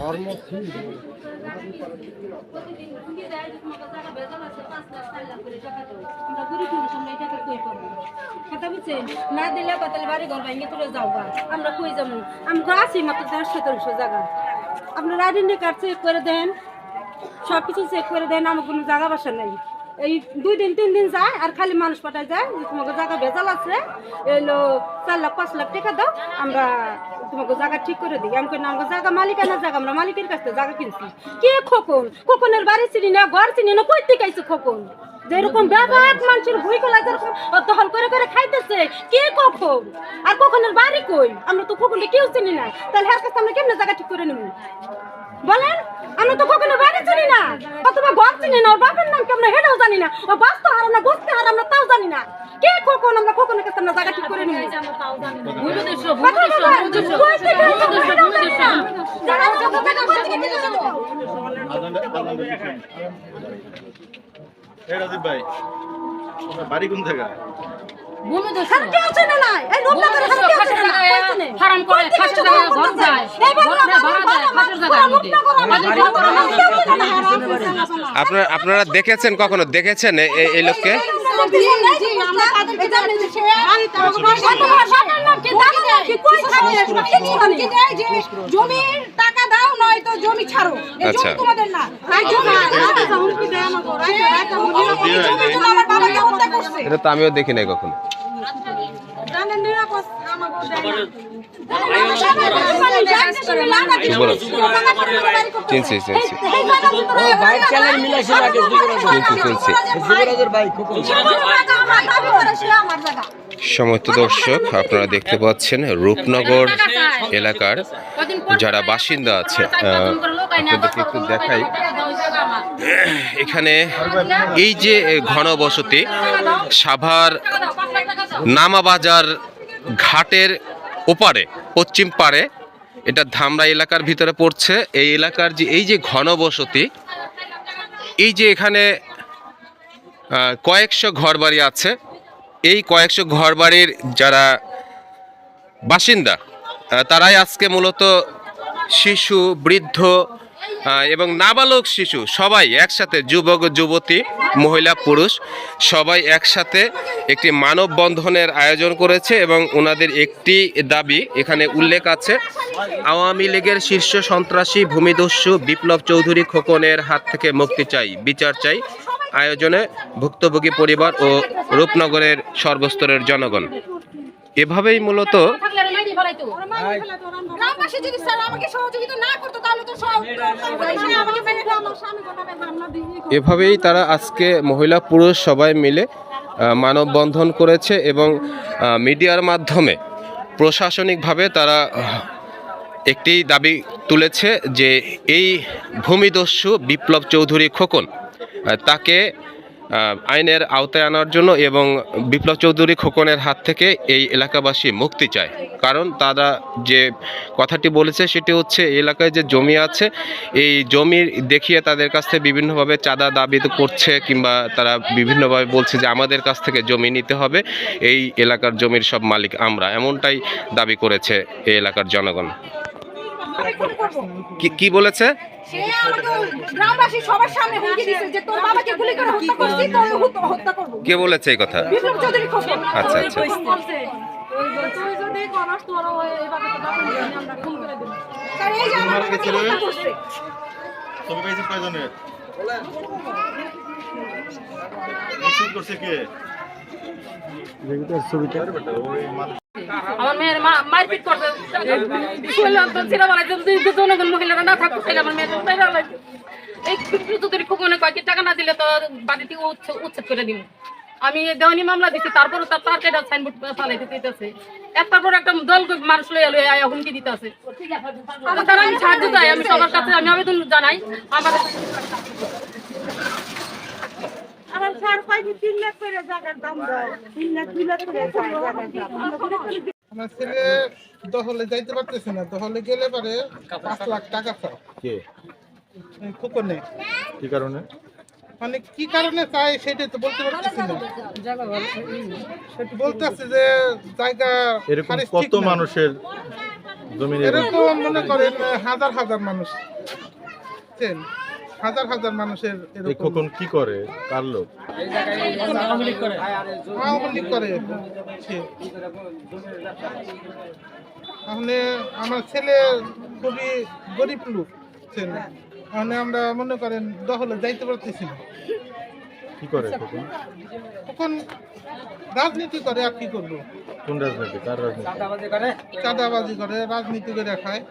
ধর্ম না দিলে কতাল বাড়ি ঘর ভাঙে তুলে যাও আমরা কই যাবো আমরা আছি মাত্র ১০০ জায়গা আপনারা আইডেন্টি কার্ড চেক করে দেন সবকিছু চেক করে দেন আমার কোনো জায়গা বাসা নাই এই 2 দিন 3 দিন যায় আর খালি মানুষ পাঠায় যায় তোমাকে জায়গা ভেজাল আছে এলো 4 লাখ 5 লাখ টাকা দাও আমরা তোমাকে জায়গা ঠিক করে দিই আমি কই না আমাকে জায়গা মালিকানা জায়গা আমরা মালিকের কাছ থেকে জায়গা কিনছি কে খোকনের বাড়ি চিনি না ঘর চিনি না কই থেকে আইছে খোকন যেরকম ব্যাপক মানুষের ভুই কলা যেরকম দখল করে করে খাইতেছে কে কখন আর খোকনের বাড়ি কই আমরা তো খোকনকে কেউ চিনি না তাহলে হার কাছে আমরা কেমনে জায়গা ঠিক করে নেব বলেন আমরা তো খোকনের বাড়ি চিনি না অথবা ঘর চিনি না ওর বাপের নাম কেমন হেটাও জানি না ও বাস্ত হার না বসতে হার আমরা তাও জানি না কে খোকন আমরা খোকনের কাছে আমরা জায়গা ঠিক করে নেব রাজীব ভাই বাড়ি কোন জায়গা আপনারা দেখেছেন কখনো দেখেছেন এই লোককে জমির টাকা দাও নয়তো জমি ছাড়ো আচ্ছা এটা তো আমিও দেখি নাই কখনো চিনছি সমস্ত দর্শক আপনারা দেখতে পাচ্ছেন রূপনগর এলাকার যারা বাসিন্দা আছে আপনাদেরকে একটু দেখাই এখানে এই যে ঘনবসতি সাভার নামাবাজার ঘাটের ওপারে পশ্চিম পাড়ে এটা ধামরা এলাকার ভিতরে পড়ছে এই এলাকার যে এই যে ঘনবসতি এই যে এখানে কয়েকশো ঘরবাড়ি আছে এই কয়েকশো ঘরবাড়ির যারা বাসিন্দা তারাই আজকে মূলত শিশু বৃদ্ধ এবং নাবালক শিশু সবাই একসাথে যুবক যুবতী মহিলা পুরুষ সবাই একসাথে একটি মানববন্ধনের আয়োজন করেছে এবং ওনাদের একটি দাবি এখানে উল্লেখ আছে আওয়ামী লীগের শীর্ষ সন্ত্রাসী ভূমিদস্যু বিপ্লব চৌধুরী খোকনের হাত থেকে মুক্তি চাই বিচার চাই আয়োজনে ভুক্তভোগী পরিবার ও রূপনগরের সর্বস্তরের জনগণ এভাবেই মূলত এভাবেই তারা আজকে মহিলা পুরুষ সবাই মিলে মানববন্ধন করেছে এবং মিডিয়ার মাধ্যমে প্রশাসনিকভাবে তারা একটি দাবি তুলেছে যে এই ভূমিদস্যু বিপ্লব চৌধুরী খোকন তাকে আইনের আওতায় আনার জন্য এবং বিপ্লব চৌধুরী খোকনের হাত থেকে এই এলাকাবাসী মুক্তি চায় কারণ তারা যে কথাটি বলেছে সেটি হচ্ছে এই এলাকায় যে জমি আছে এই জমি দেখিয়ে তাদের কাছ থেকে বিভিন্নভাবে চাঁদা দাবি করছে কিংবা তারা বিভিন্নভাবে বলছে যে আমাদের কাছ থেকে জমি নিতে হবে এই এলাকার জমির সব মালিক আমরা এমনটাই দাবি করেছে এই এলাকার জনগণ কি বলেছে কে বলেছে এই কথা আচ্ছা আচ্ছা আমার মেয়ের মারপিট করবে জনগণ মহিলারা না থাকতো আমার মেয়ের এই যদি খোকনে কয়েকটি টাকা না দিলে তো বাড়ি থেকে উচ্ছেদ করে দিব আমি দেওয়ানি মামলা দিচ্ছি তারপরে তার কেটা সাইনবোর্ড ফালাইতে দিতেছে একটার পর একটা দল মানুষ লইয়া হুমকি দিতেছে তারা আমি সাহায্য চাই আমি সবার কাছে আমি আবেদন জানাই আমাদের আমার 3 লাখ করে জায়গার দাম দাও 3 লাখ 2 লাখ করে আমার ছেলে দহলে যাইতে পারতেছে না দহলে গেলে পারে 5 লাখ টাকা চায় কে খোকনে কি কারণে মানে কি কারণে চাই সেটা তো বলতে পারতেছি না। জায়গা বলতে আছে যে জায়গা এরকম খারিজ ঠিক কত না। মানুষের জমিনে এরকম মনে করেন হাজার হাজার মানুষ, বুঝছেন? হাজার হাজার মানুষের এই এরকম খোকন কি করে, কার লোক? আওয়ামী লীগ করে সে। তাহলে আমার ছেলে খুবই গরিব লোক, বুঝছেন? তাহলে আমরা মনে করেন দখলে যাইতে পারতেছি না। কি করে খোকন? তখন রাজনীতি করে, আর কি করবো? কোন রাজনীতি, কার রাজনীতি? চাঁদাবাজি করে, রাজনীতি করে খায়।